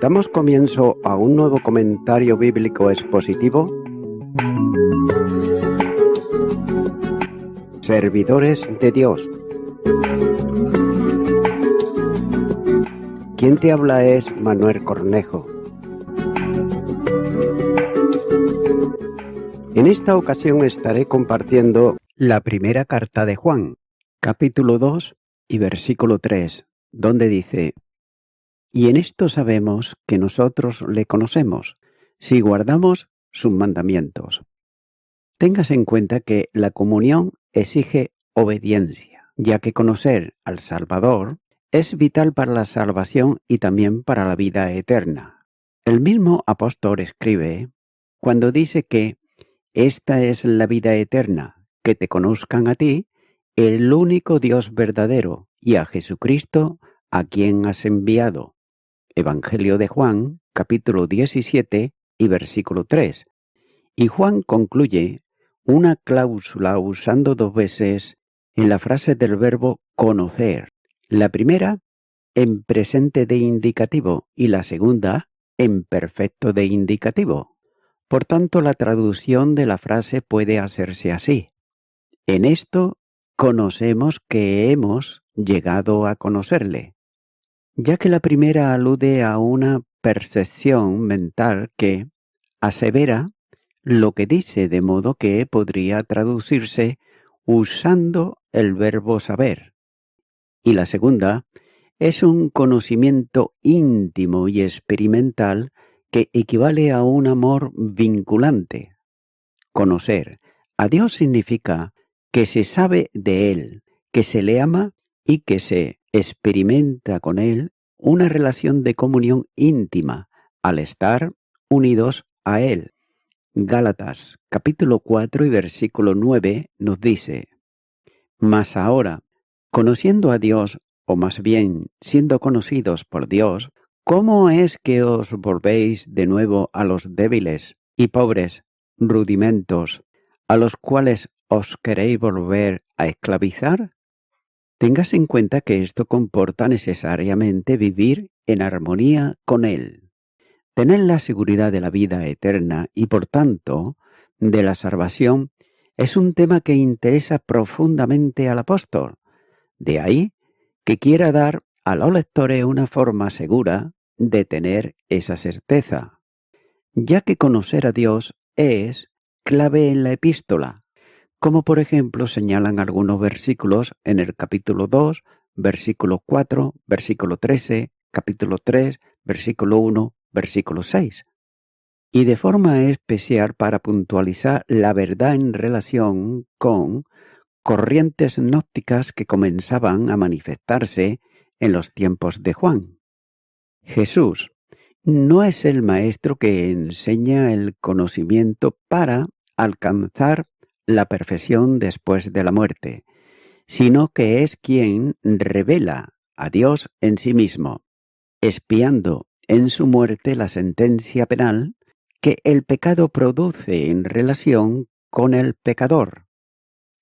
Damos comienzo a un nuevo comentario bíblico expositivo. Servidores de Dios. Quien te habla es Manuel Cornejo. En esta ocasión estaré compartiendo la primera carta de Juan, capítulo 2 y versículo 3, donde dice: Y en esto sabemos que nosotros le conocemos, si guardamos sus mandamientos. Tengas en cuenta que la comunión exige obediencia, ya que conocer al Salvador es vital para la salvación y también para la vida eterna. El mismo apóstol escribe cuando dice que esta es la vida eterna, que te conozcan a ti, el único Dios verdadero, y a Jesucristo, a quien has enviado. Evangelio de Juan, capítulo 17 y versículo 3. Y Juan concluye una cláusula usando dos veces en la frase del verbo conocer. La primera en presente de indicativo y la segunda en perfecto de indicativo. Por tanto, la traducción de la frase puede hacerse así: en esto conocemos que hemos llegado a conocerle, ya que la primera alude a una percepción mental que asevera lo que dice, de modo que podría traducirse usando el verbo saber. Y la segunda es un conocimiento íntimo y experimental que equivale a un amor vinculante. Conocer a Dios significa que se sabe de Él, que se le ama y que se experimenta con Él una relación de comunión íntima al estar unidos a Él. Gálatas capítulo 4 y versículo 9 nos dice: Mas ahora, conociendo a Dios, o más bien siendo conocidos por Dios, ¿cómo es que os volvéis de nuevo a los débiles y pobres rudimentos a los cuales os queréis volver a esclavizar? Tengas en cuenta que esto comporta necesariamente vivir en armonía con Él. Tener la seguridad de la vida eterna y, por tanto, de la salvación es un tema que interesa profundamente al apóstol. De ahí que quiera dar a los lectores una forma segura de tener esa certeza, ya que conocer a Dios es clave en la epístola, como por ejemplo señalan algunos versículos en el capítulo 2, versículo 4, versículo 13, capítulo 3, versículo 1, versículo 6. Y de forma especial para puntualizar la verdad en relación con corrientes gnósticas que comenzaban a manifestarse en los tiempos de Juan. Jesús no es el maestro que enseña el conocimiento para alcanzar la perfección después de la muerte, sino que es quien revela a Dios en sí mismo, expiando en su muerte la sentencia penal que el pecado produce en relación con el pecador.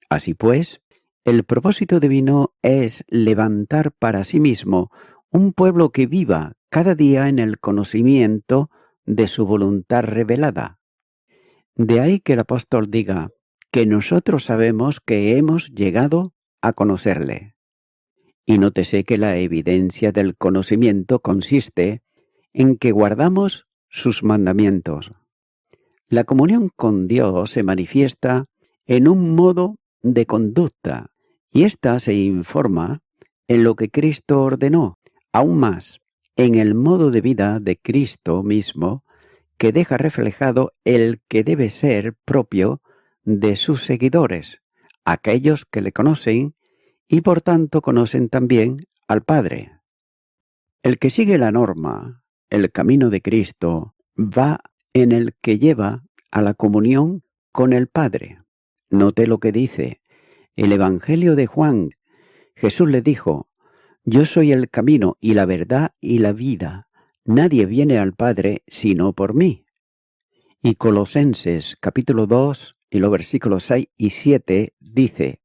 Así pues, el propósito divino es levantar para sí mismo un pueblo que viva cada día en el conocimiento de su voluntad revelada. De ahí que el apóstol diga que nosotros sabemos que hemos llegado a conocerle. Y nótese que la evidencia del conocimiento consiste en que guardamos sus mandamientos. La comunión con Dios se manifiesta en un modo de conducta, y ésta se informa en lo que Cristo ordenó, aún más en el modo de vida de Cristo mismo, que deja reflejado el que debe ser propio de sus seguidores, aquellos que le conocen y por tanto conocen también al Padre. El que sigue la norma, el camino de Cristo, va en el que lleva a la comunión con el Padre. Note lo que dice el Evangelio de Juan. Jesús le dijo: Yo soy el camino y la verdad y la vida. Nadie viene al Padre sino por mí. Y Colosenses capítulo 2 y los versículos 6 y 7 dice: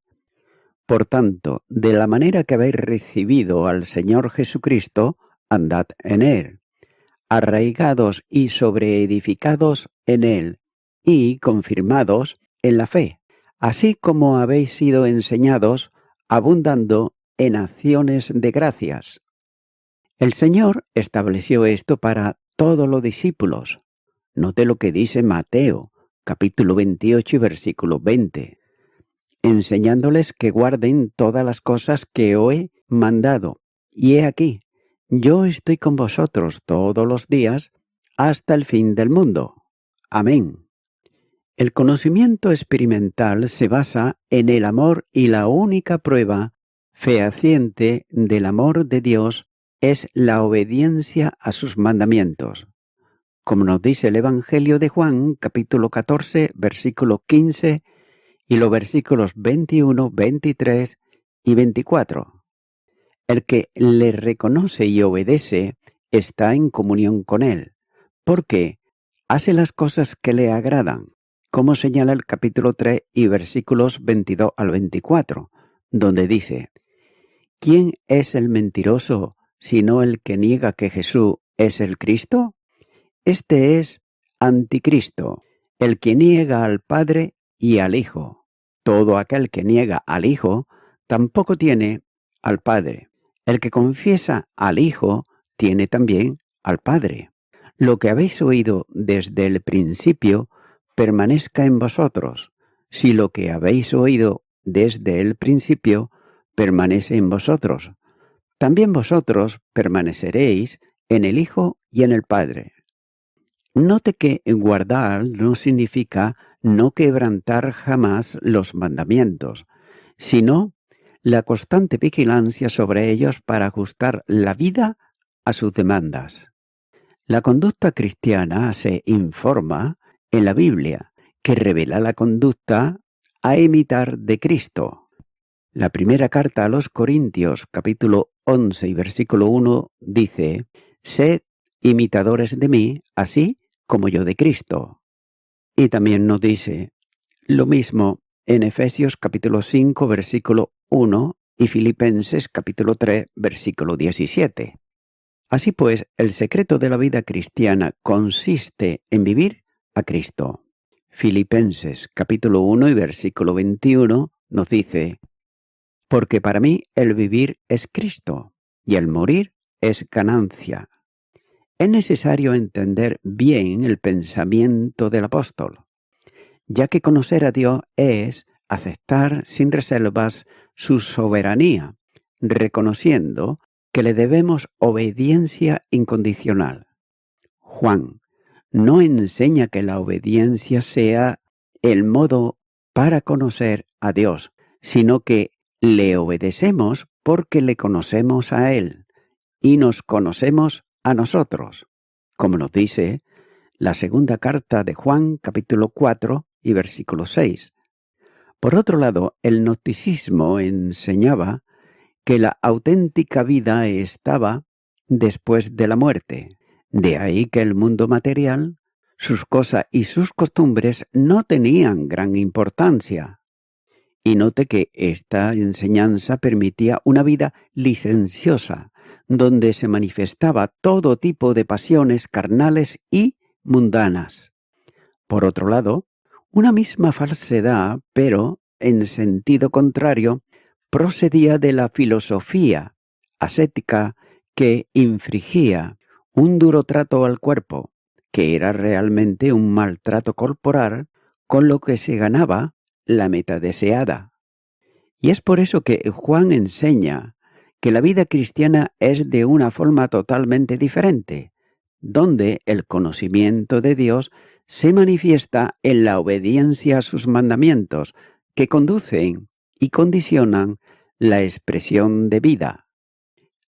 Por tanto, de la manera que habéis recibido al Señor Jesucristo, andad en Él, arraigados y sobreedificados en él, y confirmados en la fe, así como habéis sido enseñados, abundando en acciones de gracias. El Señor estableció esto para todos los discípulos. Note lo que dice Mateo, capítulo 28 y versículo 20, enseñándoles que guarden todas las cosas que os he mandado. Y he aquí, yo estoy con vosotros todos los días hasta el fin del mundo. Amén. El conocimiento experimental se basa en el amor y la única prueba fehaciente del amor de Dios es la obediencia a sus mandamientos. Como nos dice el Evangelio de Juan, capítulo 14, versículo 15 y los versículos 21, 23 y 24. El que le reconoce y obedece está en comunión con él, porque hace las cosas que le agradan, como señala el capítulo 3 y versículos 22 al 24, donde dice: ¿Quién es el mentiroso sino el que niega que Jesús es el Cristo? Este es anticristo, el que niega al Padre y al Hijo. Todo aquel que niega al Hijo tampoco tiene al Padre. El que confiesa al Hijo tiene también al Padre. Lo que habéis oído desde el principio permanezca en vosotros. Si lo que habéis oído desde el principio permanece en vosotros, también vosotros permaneceréis en el Hijo y en el Padre. Note que guardar no significa no quebrantar jamás los mandamientos, sino la constante vigilancia sobre ellos para ajustar la vida a sus demandas. La conducta cristiana se informa en la Biblia, que revela la conducta a imitar de Cristo. La primera carta a los Corintios, capítulo 11 y versículo 1, dice: «Sed imitadores de mí, así como yo de Cristo». Y también nos dice lo mismo en Efesios capítulo 5, versículo 1 y Filipenses capítulo 3, versículo 17. Así pues, el secreto de la vida cristiana consiste en vivir a Cristo. Filipenses capítulo 1 y versículo 21 nos dice: «Porque para mí el vivir es Cristo y el morir es ganancia». Es necesario entender bien el pensamiento del apóstol, ya que conocer a Dios es aceptar sin reservas su soberanía, reconociendo que le debemos obediencia incondicional. Juan no enseña que la obediencia sea el modo para conocer a Dios, sino que le obedecemos porque le conocemos a Él y nos conocemos a nosotros, como nos dice la segunda carta de Juan, capítulo 4 y versículo 6. Por otro lado, el gnosticismo enseñaba que la auténtica vida estaba después de la muerte. De ahí que el mundo material, sus cosas y sus costumbres no tenían gran importancia. Y note que esta enseñanza permitía una vida licenciosa, donde se manifestaba todo tipo de pasiones carnales y mundanas. Por otro lado, una misma falsedad, pero en sentido contrario, procedía de la filosofía ascética que infringía un duro trato al cuerpo, que era realmente un maltrato corporal, con lo que se ganaba la meta deseada. Y es por eso que Juan enseña que la vida cristiana es de una forma totalmente diferente, donde el conocimiento de Dios se manifiesta en la obediencia a sus mandamientos, que conducen y condicionan la expresión de vida.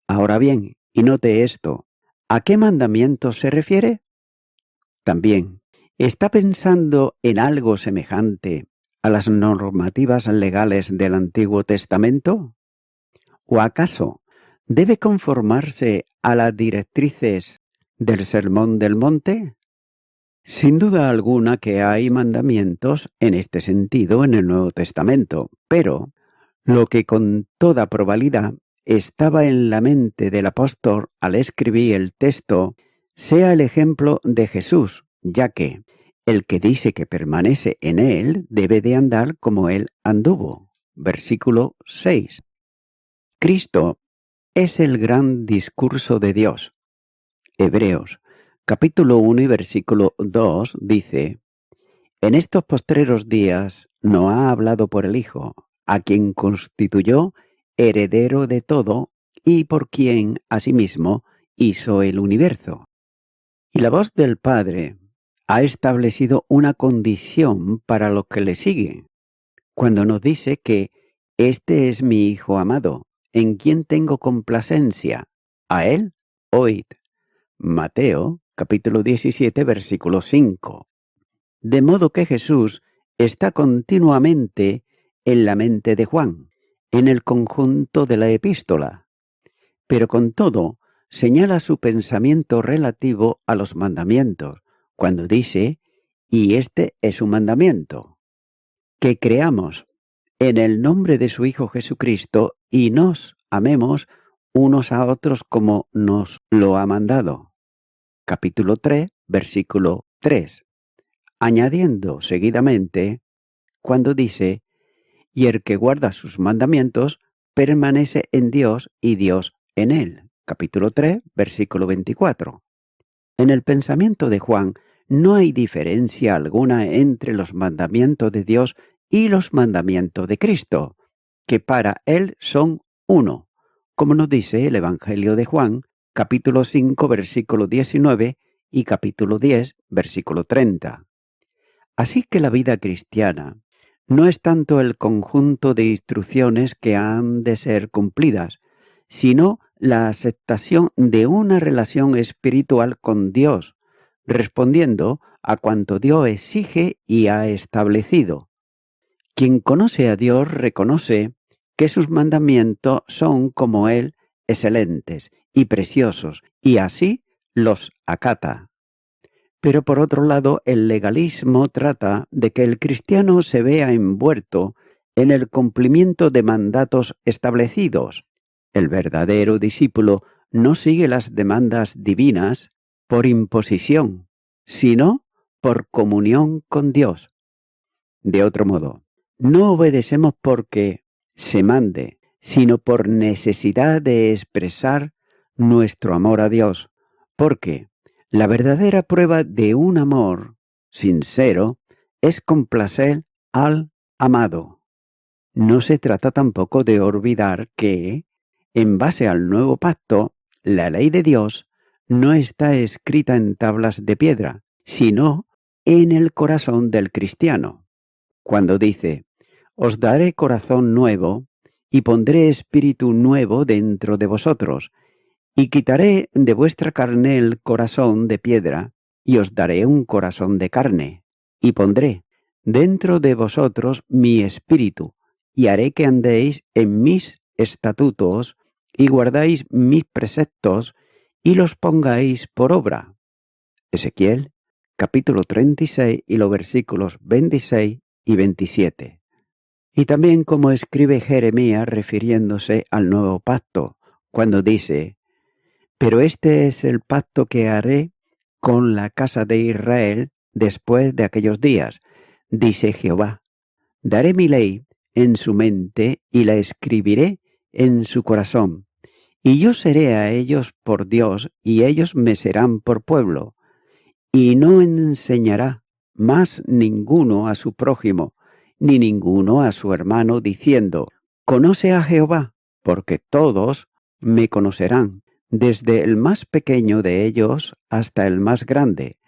Ahora bien, y note esto, ¿a qué mandamientos se refiere? También, ¿está pensando en algo semejante a las normativas legales del Antiguo Testamento? ¿O acaso debe conformarse a las directrices del Sermón del Monte? Sin duda alguna que hay mandamientos en este sentido en el Nuevo Testamento, pero lo que con toda probabilidad estaba en la mente del apóstol al escribir el texto sea el ejemplo de Jesús, ya que el que dice que permanece en él debe de andar como él anduvo. Versículo 6. Cristo es el gran discurso de Dios. Hebreos, capítulo 1 y versículo 2 dice: En estos postreros días no ha hablado por el Hijo, a quien constituyó heredero de todo y por quien asimismo hizo el universo. Y la voz del Padre ha establecido una condición para los que le siguen, cuando nos dice que este es mi Hijo amado, en quien tengo complacencia. A él oíd. Mateo, capítulo 17, versículo 5. De modo que Jesús está continuamente en la mente de Juan, en el conjunto de la epístola, pero con todo señala su pensamiento relativo a los mandamientos, cuando dice, y este es un mandamiento, que creamos en el nombre de su Hijo Jesucristo y nos amemos unos a otros como nos lo ha mandado. Capítulo 3, versículo 3. Añadiendo seguidamente, cuando dice, y el que guarda sus mandamientos permanece en Dios y Dios en él. Capítulo 3, versículo 24. En el pensamiento de Juan no hay diferencia alguna entre los mandamientos de Dios y los mandamientos de Cristo, que para él son uno, como nos dice el Evangelio de Juan, capítulo 5, versículo 19 y capítulo 10, versículo 30. Así que la vida cristiana no es tanto el conjunto de instrucciones que han de ser cumplidas, sino la aceptación de una relación espiritual con Dios, respondiendo a cuanto Dios exige y ha establecido. Quien conoce a Dios reconoce que sus mandamientos son como Él excelentes y preciosos, y así los acata. Pero por otro lado, el legalismo trata de que el cristiano se vea envuelto en el cumplimiento de mandatos establecidos. El verdadero discípulo no sigue las demandas divinas por imposición, sino por comunión con Dios. De otro modo, no obedecemos porque se mande, sino por necesidad de expresar nuestro amor a Dios, porque la verdadera prueba de un amor sincero es complacer al amado. No se trata tampoco de olvidar que, en base al nuevo pacto, la ley de Dios no está escrita en tablas de piedra, sino en el corazón del cristiano. Cuando dice, os daré corazón nuevo y pondré espíritu nuevo dentro de vosotros, y quitaré de vuestra carne el corazón de piedra, y os daré un corazón de carne, y pondré dentro de vosotros mi espíritu, y haré que andéis en mis estatutos, y guardáis mis preceptos, y los pongáis por obra. Ezequiel, capítulo 36, y los versículos 26 y 27. Y también como escribe Jeremías refiriéndose al nuevo pacto, cuando dice, pero este es el pacto que haré con la casa de Israel después de aquellos días, dice Jehová. Daré mi ley en su mente y la escribiré en su corazón. Y yo seré a ellos por Dios y ellos me serán por pueblo. Y no enseñará más ninguno a su prójimo, ni ninguno a su hermano, diciendo, conoce a Jehová, porque todos me conocerán, desde el más pequeño de ellos hasta el más grande.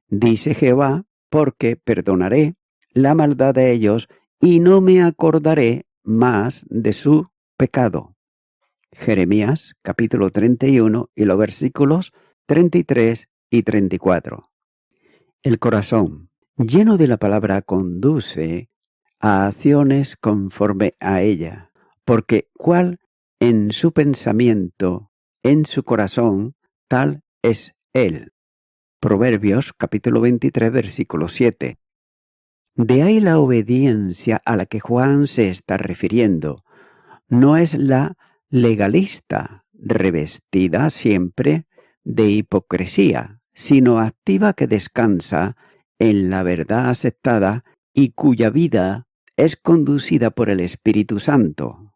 Dice Jehová, porque perdonaré la maldad de ellos y no me acordaré más de su pecado. Jeremías, capítulo 31 y los versículos 33 y 34. El corazón, lleno de la palabra, conduce a acciones conforme a ella, porque cuál en su pensamiento, en su corazón, tal es él. Proverbios capítulo 23, versículo 7. De ahí la obediencia a la que Juan se está refiriendo. No es la legalista, revestida siempre de hipocresía, sino activa que descansa en la verdad aceptada y cuya vida es conducida por el Espíritu Santo.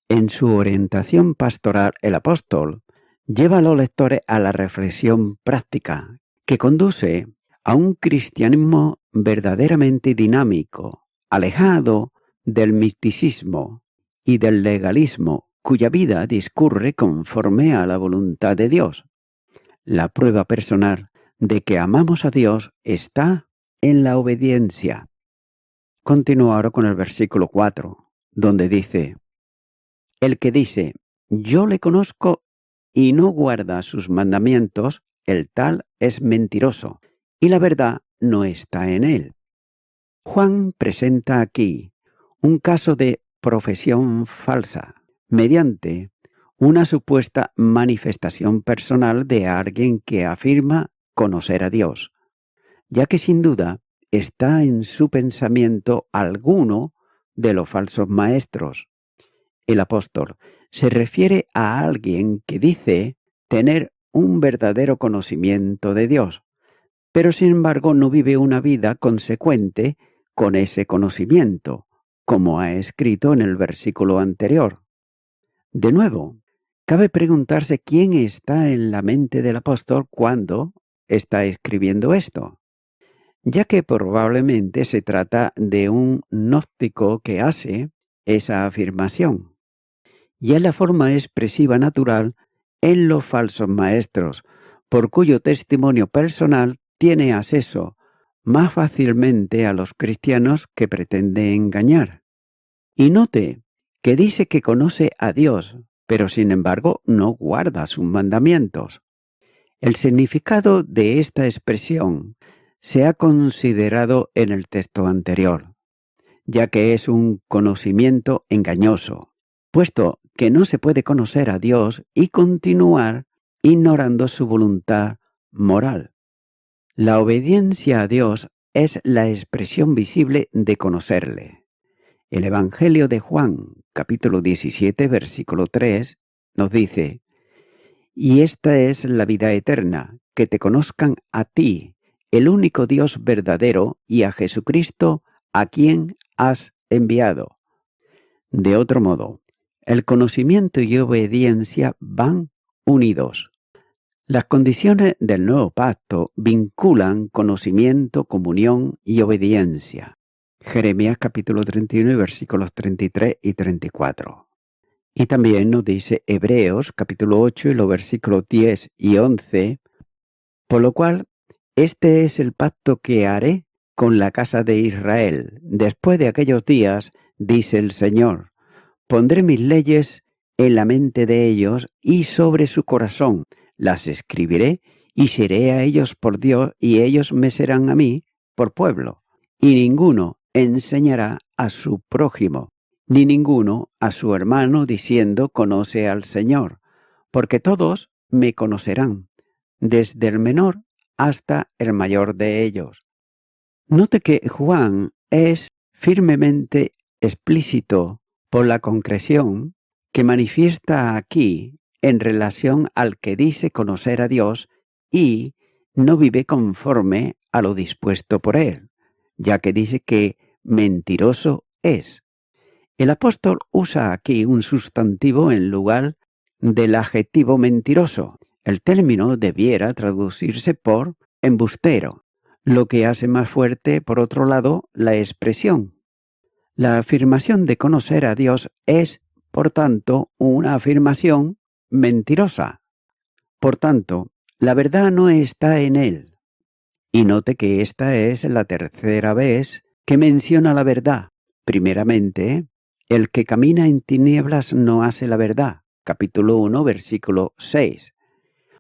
En su orientación pastoral, el apóstol lleva a los lectores a la reflexión práctica, que conduce a un cristianismo verdaderamente dinámico, alejado del misticismo y del legalismo, cuya vida discurre conforme a la voluntad de Dios. La prueba personal de que amamos a Dios está en la obediencia. Continúo ahora con el versículo 4, donde dice: el que dice, yo le conozco y no guarda sus mandamientos, el tal es mentiroso, y la verdad no está en él. Juan presenta aquí un caso de profesión falsa, mediante una supuesta manifestación personal de alguien que afirma conocer a Dios, ya que sin duda está en su pensamiento alguno de los falsos maestros. El apóstol se refiere a alguien que dice tener un verdadero conocimiento de Dios, pero sin embargo no vive una vida consecuente con ese conocimiento, como ha escrito en el versículo anterior. De nuevo, cabe preguntarse quién está en la mente del apóstol cuando está escribiendo esto, ya que probablemente se trata de un gnóstico que hace esa afirmación. Y es la forma expresiva natural en los falsos maestros, por cuyo testimonio personal tiene acceso más fácilmente a los cristianos que pretende engañar. Y note que dice que conoce a Dios, pero sin embargo no guarda sus mandamientos. El significado de esta expresión se ha considerado en el texto anterior, ya que es un conocimiento engañoso, puesto que no se puede conocer a Dios y continuar ignorando su voluntad moral. La obediencia a Dios es la expresión visible de conocerle. El Evangelio de Juan, capítulo 17, versículo 3, nos dice: y esta es la vida eterna, que te conozcan a ti, el único Dios verdadero, y a Jesucristo, a quien has enviado. De otro modo, el conocimiento y obediencia van unidos. Las condiciones del nuevo pacto vinculan conocimiento, comunión y obediencia. Jeremías capítulo 31, versículos 33 y 34. Y también nos dice Hebreos capítulo 8 y los versículos 10 y 11, por lo cual, este es el pacto que haré con la casa de Israel. Después de aquellos días, dice el Señor, pondré mis leyes en la mente de ellos y sobre su corazón las escribiré y seré a ellos por Dios y ellos me serán a mí por pueblo. Y ninguno enseñará a su prójimo, ni ninguno a su hermano diciendo conoce al Señor, porque todos me conocerán, desde el menor hasta el mayor de ellos. Note que Juan es firmemente explícito por la concreción que manifiesta aquí en relación al que dice conocer a Dios y no vive conforme a lo dispuesto por él, ya que dice que mentiroso es. El apóstol usa aquí un sustantivo en lugar del adjetivo mentiroso. El término debiera traducirse por embustero, lo que hace más fuerte, por otro lado, la expresión. La afirmación de conocer a Dios es, por tanto, una afirmación mentirosa. Por tanto, la verdad no está en él. Y note que esta es la tercera vez que menciona la verdad. Primeramente, el que camina en tinieblas no hace la verdad. Capítulo 1, versículo 6.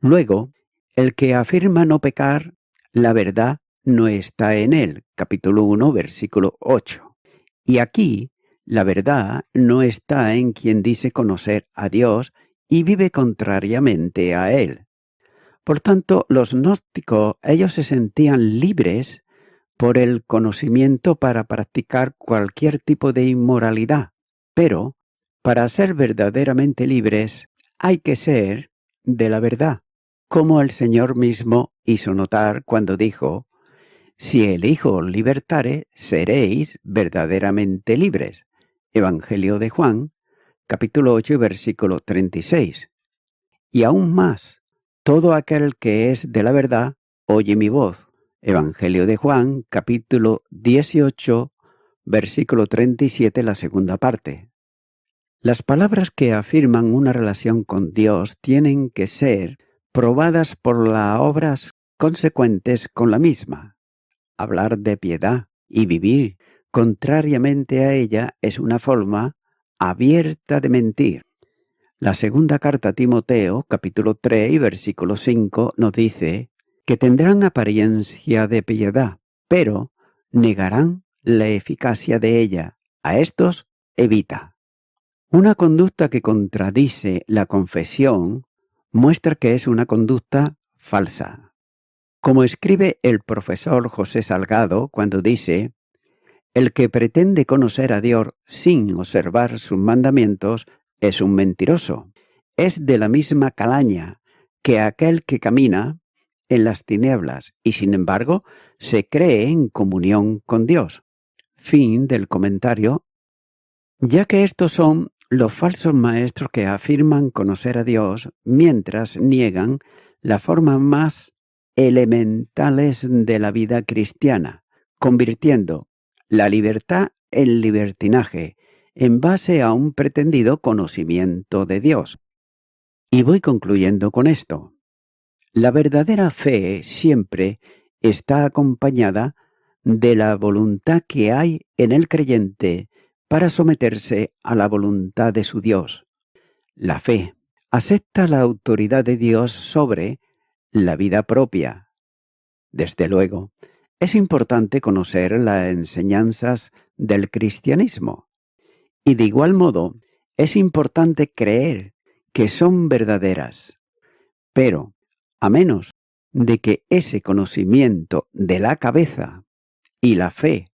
Luego, el que afirma no pecar, la verdad no está en él. Capítulo 1, versículo 8. Y aquí, la verdad no está en quien dice conocer a Dios y vive contrariamente a él. Por tanto, los gnósticos, ellos se sentían libres por el conocimiento para practicar cualquier tipo de inmoralidad. Pero, para ser verdaderamente libres, hay que ser de la verdad, como el Señor mismo hizo notar cuando dijo: «Si el Hijo os libertare, seréis verdaderamente libres». Evangelio de Juan, capítulo 8, versículo 36. Y aún más: «Todo aquel que es de la verdad, oye mi voz». Evangelio de Juan, capítulo 18, versículo 37, la segunda parte. Las palabras que afirman una relación con Dios tienen que ser probadas por las obras consecuentes con la misma. Hablar de piedad y vivir contrariamente a ella es una forma abierta de mentir. La segunda carta a Timoteo, capítulo 3 y versículo 5, nos dice que tendrán apariencia de piedad, pero negarán la eficacia de ella. A estos evita. Una conducta que contradice la confesión muestra que es una conducta falsa. Como escribe el profesor José Salgado cuando dice: «El que pretende conocer a Dios sin observar sus mandamientos es un mentiroso. Es de la misma calaña que aquel que camina en las tinieblas y sin embargo se cree en comunión con Dios». Fin del comentario. Ya que estos son los falsos maestros que afirman conocer a Dios mientras niegan las formas más elementales de la vida cristiana, convirtiendo la libertad en libertinaje en base a un pretendido conocimiento de Dios. Y voy concluyendo con esto. La verdadera fe siempre está acompañada de la voluntad que hay en el creyente para someterse a la voluntad de su Dios. La fe acepta la autoridad de Dios sobre la vida propia. Desde luego, es importante conocer las enseñanzas del cristianismo y de igual modo es importante creer que son verdaderas. Pero, a menos de que ese conocimiento de la cabeza y la fe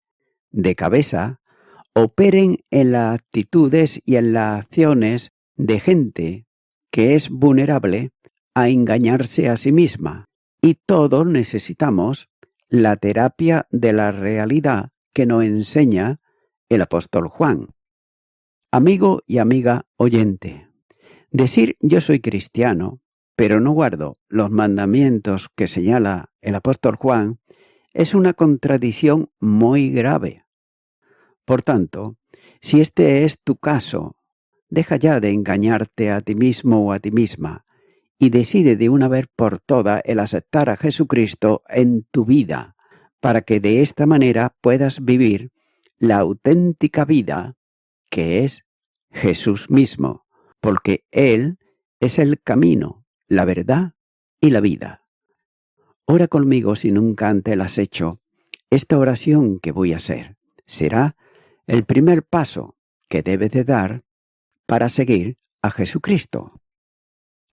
de cabeza operen en las actitudes y en las acciones de gente que es vulnerable a engañarse a sí misma. Y todos necesitamos la terapia de la realidad que nos enseña el apóstol Juan. Amigo y amiga oyente, decir yo soy cristiano, pero no guardo los mandamientos que señala el apóstol Juan, es una contradicción muy grave. Por tanto, si este es tu caso, deja ya de engañarte a ti mismo o a ti misma y decide de una vez por todas el aceptar a Jesucristo en tu vida, para que de esta manera puedas vivir la auténtica vida que es Jesús mismo, porque Él es el camino, la verdad y la vida. Ora conmigo si nunca antes la has hecho. Esta oración que voy a hacer será el primer paso que debes de dar para seguir a Jesucristo.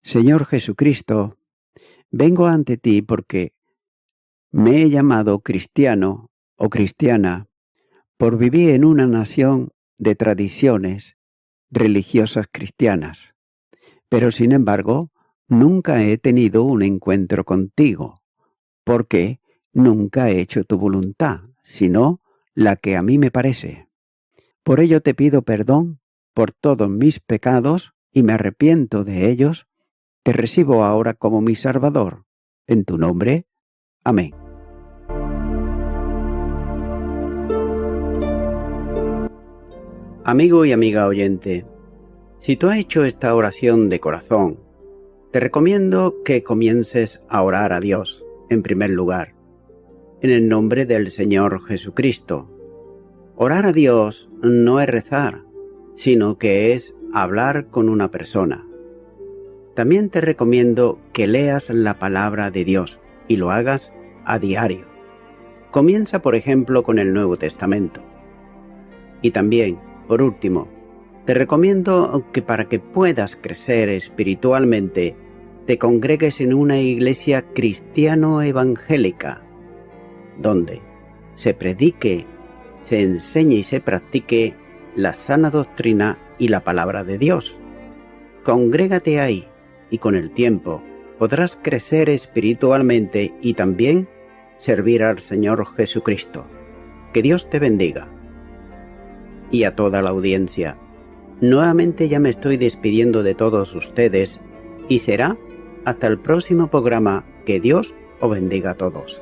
Señor Jesucristo, vengo ante ti porque me he llamado cristiano o cristiana por vivir en una nación de tradiciones religiosas cristianas, pero sin embargo nunca he tenido un encuentro contigo, porque nunca he hecho tu voluntad, sino la que a mí me parece. Por ello te pido perdón por todos mis pecados y me arrepiento de ellos. Te recibo ahora como mi Salvador. En tu nombre. Amén. Amigo y amiga oyente, si tú has hecho esta oración de corazón, te recomiendo que comiences a orar a Dios, en primer lugar, en el nombre del Señor Jesucristo. Orar a Dios no es rezar, sino que es hablar con una persona. También te recomiendo que leas la palabra de Dios y lo hagas a diario. Comienza, por ejemplo, con el Nuevo Testamento. Y también, por último, te recomiendo que para que puedas crecer espiritualmente, te congregues en una iglesia cristiano-evangélica, donde se predique, se enseñe y se practique la sana doctrina y la palabra de Dios. Congrégate ahí y con el tiempo podrás crecer espiritualmente y también servir al Señor Jesucristo. Que Dios te bendiga. Y a toda la audiencia, nuevamente ya me estoy despidiendo de todos ustedes y será hasta el próximo programa. Que Dios os bendiga a todos.